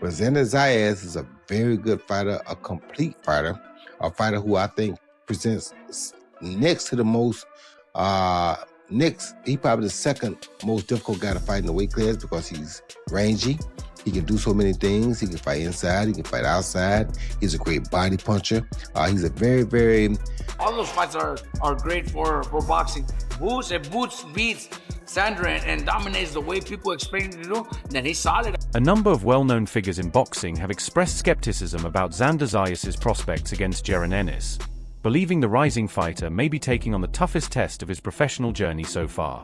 But Xander Zayas is a very good fighter, a complete fighter, a fighter who I think presents next to the most, he probably the second most difficult guy to fight in the weight class because he's rangy. He can do so many things. He can fight inside. He can fight outside. He's a great body puncher. He's a very, very... All those fights are great for boxing. If Boots beats Xander and dominates the way people expect him to do, then he's solid. A number of well-known figures in boxing have expressed skepticism about Xander Zayas' prospects against Jaron Ennis, believing the rising fighter may be taking on the toughest test of his professional journey so far.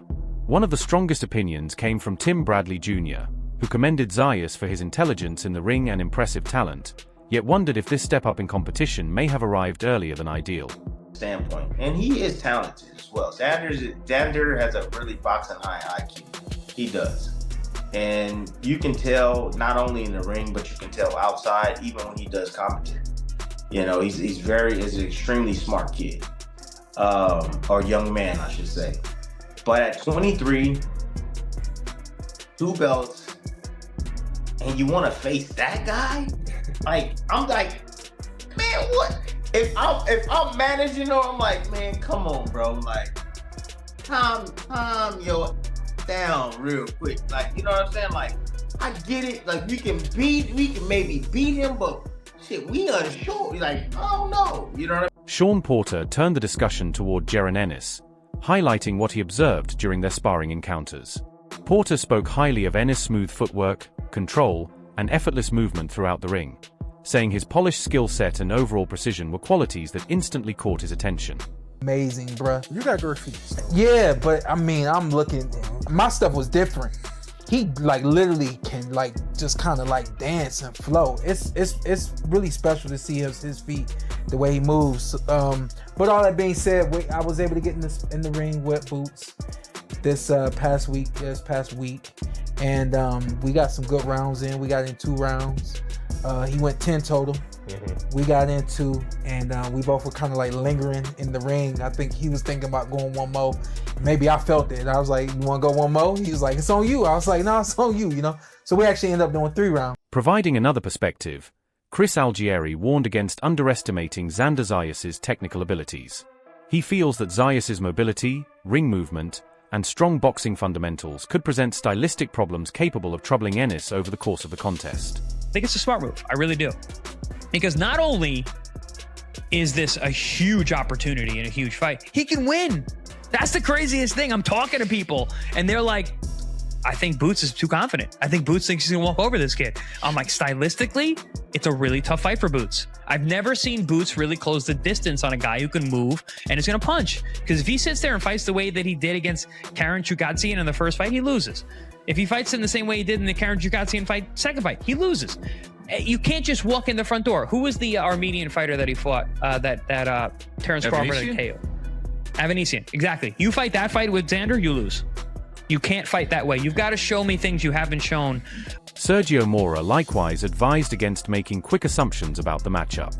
One of the strongest opinions came from Tim Bradley Jr., who commended Zayas for his intelligence in the ring and impressive talent, yet wondered if this step up in competition may have arrived earlier than ideal. Standpoint, and he is talented as well. Xander has a really boxing high IQ. He does, and you can tell not only in the ring, but you can tell outside, even when he does commentary. You know, he's an extremely smart kid, or young man, I should say. But at 23, 2 belts, and you want to face that guy? I'm like, man, what? If I'm managing, I'm like, man, come on, bro. Like, calm your down real quick. Like, you know what I'm saying? Like, I get it. Like, we can maybe beat him, but shit, we unsure. Like, I don't know. You know what I mean? Sean Porter turned the discussion toward Jaron Ennis, highlighting what he observed during their sparring encounters. Porter spoke highly of Ennis' smooth footwork, control, and effortless movement throughout the ring, saying his polished skill set and overall precision were qualities that instantly caught his attention. Amazing, bruh. You got great feet. Yeah, but I mean, I'm looking, my stuff was different. He like literally can like just kind of like dance and flow. It's really special to see his feet, the way he moves. But all that being said, I was able to get in the ring with Boots this past week, and we got some good rounds in. We got in 2 rounds. He went 10 total. We got into, and we both were kind of like lingering in the ring. I think he was thinking about going one more. Maybe I felt it. I was like, you want to go one more? He was like, it's on you. I was like, no, it's on you, you know? So we actually ended up doing 3 rounds. Providing another perspective, Chris Algieri warned against underestimating Xander Zayas' technical abilities. He feels that Zayas' mobility, ring movement, and strong boxing fundamentals could present stylistic problems capable of troubling Ennis over the course of the contest. I think it's a smart move. I really do. Because not only is this a huge opportunity in a huge fight, he can win. That's the craziest thing. I'm talking to people and they're like, I think Boots is too confident. I think Boots thinks he's gonna walk over this kid. I'm like, stylistically, it's a really tough fight for Boots. I've never seen Boots really close the distance on a guy who can move and is gonna punch. Because if he sits there and fights the way that he did against Karen Chukatsian in the first fight, he loses. If he fights in the same way he did in the Karen Chukatsian fight, second fight, he loses. You can't just walk in the front door. Who was the Armenian fighter that he fought, that Terrence Crawford and KO? Avanesian, exactly. You fight that fight with Xander, you lose. You can't fight that way. You've got to show me things you haven't shown. Sergio Mora likewise advised against making quick assumptions about the matchup.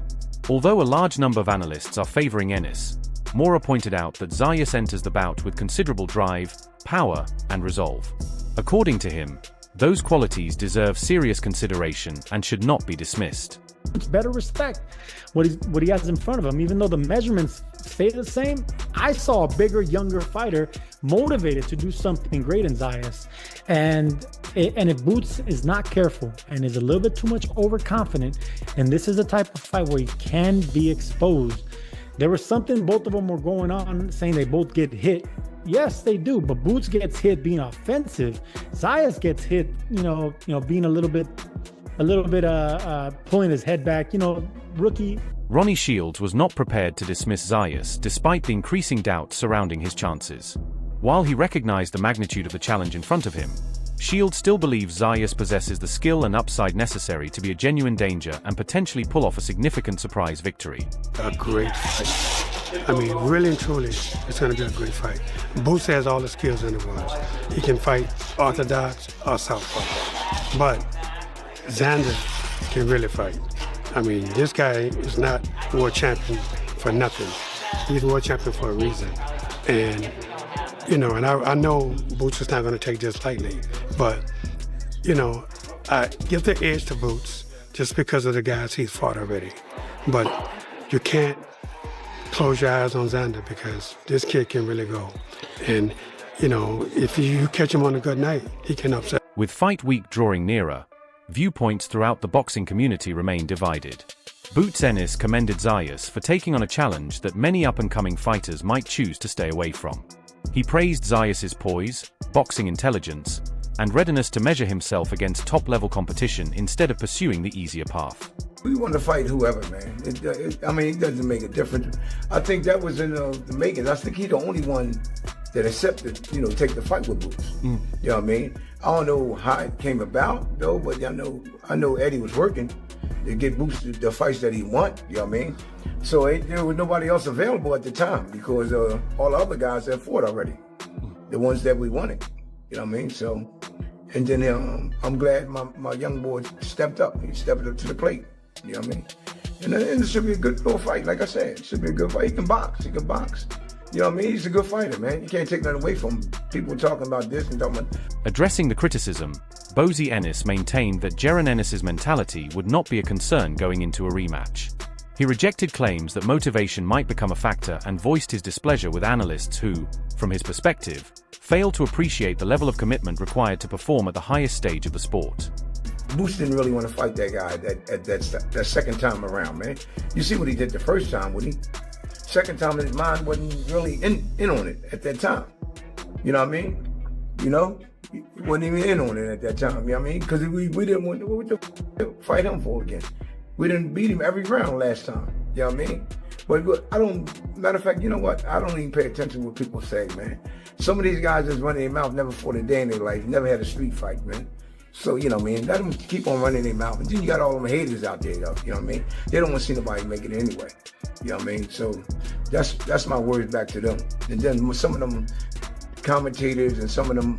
Although a large number of analysts are favoring Ennis, Mora pointed out that Zayas enters the bout with considerable drive, power, and resolve. According to him, those qualities deserve serious consideration and should not be dismissed. It's better respect what he has in front of him. Even though the measurements stay the same, I saw a bigger, younger fighter motivated to do something great in Zayas. And if Boots is not careful and is a little bit too much overconfident, and this is a type of fight where he can be exposed. There was something both of them were going on, saying they both get hit. Yes, they do, but Boots gets hit being offensive. Zayas gets hit, being a little bit pulling his head back, rookie. Ronnie Shields was not prepared to dismiss Zayas despite the increasing doubts surrounding his chances. While he recognized the magnitude of the challenge in front of him, Shields still believes Zayas possesses the skill and upside necessary to be a genuine danger and potentially pull off a significant surprise victory. A great fight. I mean, really and truly, it's going to be a great fight. Boots has all the skills in the world. He can fight orthodox or southpaw. But Xander can really fight. I mean, this guy is not world champion for nothing. He's world champion for a reason. And, I know Boots is not going to take this lightly. But, give the edge to Boots just because of the guys he's fought already. But you can't close your eyes on Xander because this kid can really go. And, you know, if you catch him on a good night, he can upset. With fight week drawing nearer, viewpoints throughout the boxing community remain divided. Boots Ennis commended Zayas for taking on a challenge that many up-and-coming fighters might choose to stay away from. He praised Zayas' poise, boxing intelligence, and readiness to measure himself against top-level competition instead of pursuing the easier path. We want to fight whoever, man. It doesn't make a difference. I think that was in the making. I think he's the only one that accepted, take the fight with Boots. You know what I mean? I don't know how it came about, though, but I know Eddie was working to get Boots the fights that he want, you know what I mean? So there was nobody else available at the time because all the other guys had fought already, the ones that we wanted, you know what I mean? So, and then I'm glad my young boy stepped up. He stepped up to the plate, you know what I mean? And it should be a good little fight, like I said. It should be a good fight. He can box. You know what I mean? He's a good fighter, man. You can't take nothing away from him. People talking about this and talking about... Addressing the criticism, Boots Ennis maintained that Jaron Ennis's mentality would not be a concern going into a rematch. He rejected claims that motivation might become a factor and voiced his displeasure with analysts who, from his perspective, failed to appreciate the level of commitment required to perform at the highest stage of the sport. Boots didn't really want to fight that guy that second time around, man. You see what he did the first time, wouldn't he? Second time, his mind wasn't really in on it at that time. You know what I mean? He wasn't even in on it at that time, you know what I mean? Because we didn't want to fight him for again. We didn't beat him every round last time, you know what I mean? But matter of fact, you know what? I don't even pay attention to what people say, man. Some of these guys that's running their mouth never fought a day in their life, never had a street fight, man. So, you know what I mean? Let them keep on running their mouth. And then you got all them haters out there, though, you know what I mean? They don't want to see nobody make it anyway, you know what I mean? So that's my words back to them. And then some of them commentators and some of them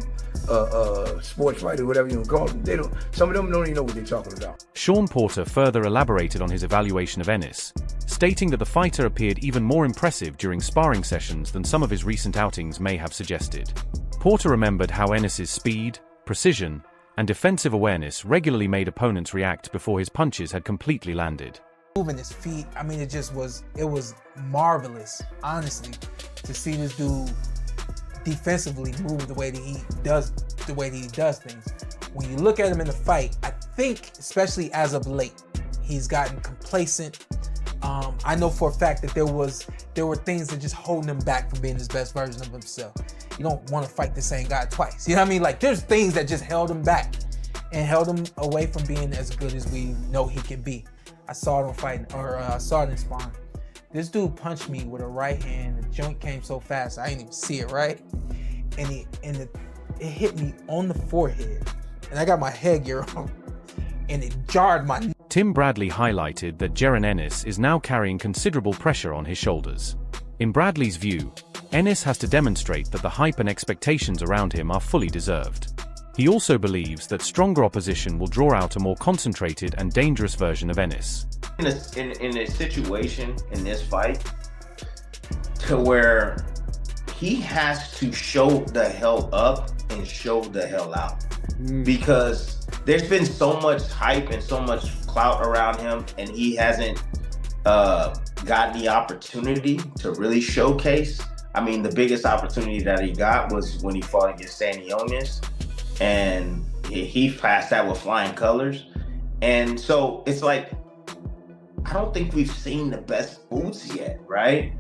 sports fighters, whatever you want to call them, some of them don't even know what they're talking about. Sean Porter further elaborated on his evaluation of Ennis, stating that the fighter appeared even more impressive during sparring sessions than some of his recent outings may have suggested. Porter remembered how Ennis's speed, precision, and defensive awareness regularly made opponents react before his punches had completely landed. Moving his feet, it was marvelous, honestly, to see this dude defensively move the way that he does things. When you look at him in the fight, I think, especially as of late, he's gotten complacent. I know for a fact that there were things that just holding him back from being his best version of himself. You don't want to fight the same guy twice. You know what I mean? Like, there's things that just held him back and held him away from being as good as we know he can be. I saw it on fighting, I saw it in sparring. This dude punched me with a right hand. The joint came so fast, I didn't even see it, right? And it hit me on the forehead. And I got my headgear on. And it jarred my... Tim Bradley highlighted that Jaron Ennis is now carrying considerable pressure on his shoulders. In Bradley's view, Ennis has to demonstrate that the hype and expectations around him are fully deserved. He also believes that stronger opposition will draw out a more concentrated and dangerous version of Ennis. In a situation in this fight to where he has to show the hell up and show the hell out. Because there's been so much hype and so much clout around him, and he hasn't gotten the opportunity to really showcase. I mean, the biggest opportunity that he got was when he fought against Stanionis, and he passed that with flying colors. And so it's like, I don't think we've seen the best Boots yet, right?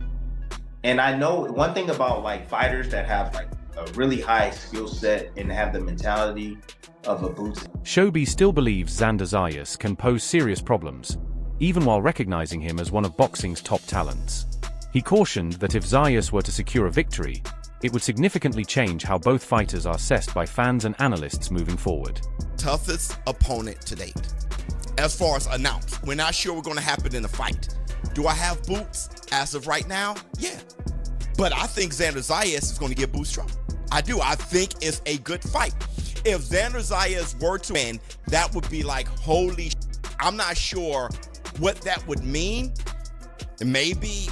And I know one thing about like fighters that have like a really high skill set and have the mentality of a Boots. Shobi still believes Xander Zayas can pose serious problems, even while recognizing him as one of boxing's top talents. He cautioned that if Zayas were to secure a victory, it would significantly change how both fighters are assessed by fans and analysts moving forward. Toughest opponent to date. As far as announced, we're not sure what's going to happen in the fight. Do I have Boots as of right now? Yeah. But I think Xander Zayas is going to give Boots trouble. I do. I think it's a good fight. If Xander Zayas were to win, that would be like, holy I'm not sure what that would mean. Maybe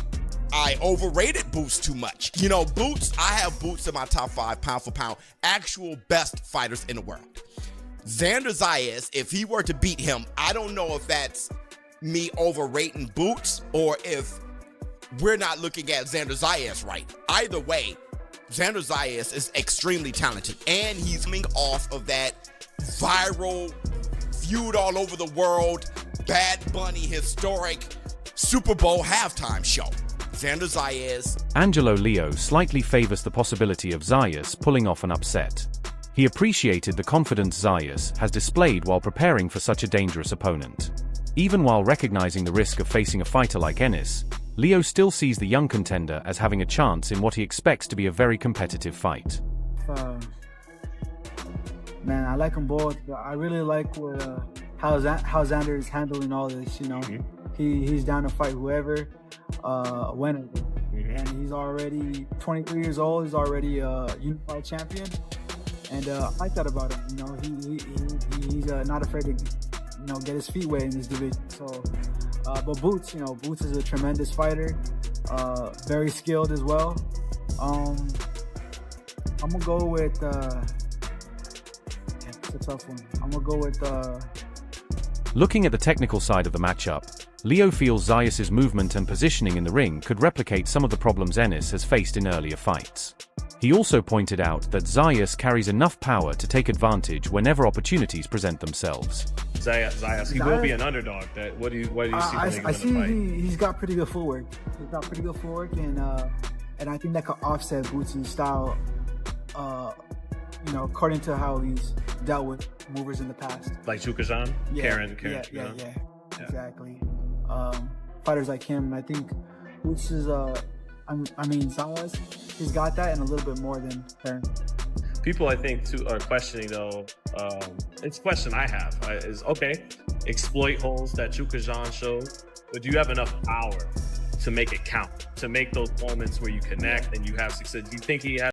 I overrated Boots too much. You know, Boots, I have Boots in my top 5 pound for pound, actual best fighters in the world. Xander Zayas, if he were to beat him, I don't know if that's me overrating Boots or if we're not looking at Xander Zayas right. Either way, Xander Zayas is extremely talented, and he's coming off of that viral, viewed all over the world, Bad Bunny historic Super Bowl halftime show. Xander Zayas. Angelo Leo slightly favors the possibility of Zayas pulling off an upset. He appreciated the confidence Zayas has displayed while preparing for such a dangerous opponent. Even while recognizing the risk of facing a fighter like Ennis, Leo still sees the young contender as having a chance in what he expects to be a very competitive fight. Man, I like them both, but I really like how Xander is handling all this, you know. He's down to fight whoever, whenever. And he's already 23 years old. He's already a unified champion. And I like that about him, you know. He's not afraid to, you know, get his feet wet in this division. So, but Boots, you know, Boots is a tremendous fighter, very skilled as well. I'm gonna go with. It's a tough one. I'm gonna go with. Looking at the technical side of the matchup, Leo feels Zayas' movement and positioning in the ring could replicate some of the problems Ennis has faced in earlier fights. He also pointed out that Zayas carries enough power to take advantage whenever opportunities present themselves. Zayas, he will be an underdog. What do you see? I see he's got pretty good footwork. He's got pretty good footwork, and I think that could offset Boots' style. You know, according to how he's dealt with movers in the past, like Chukazhan, Karen, yeah, exactly. Fighters like him, I think Boots is Zayas, he's got that and a little bit more than Karen. People, I think, too, are questioning, though. It's a question I have. Is, okay, exploit holes that Chukazhan showed, but do you have enough power to make it count, to make those moments where you connect and you have success? Do you think he has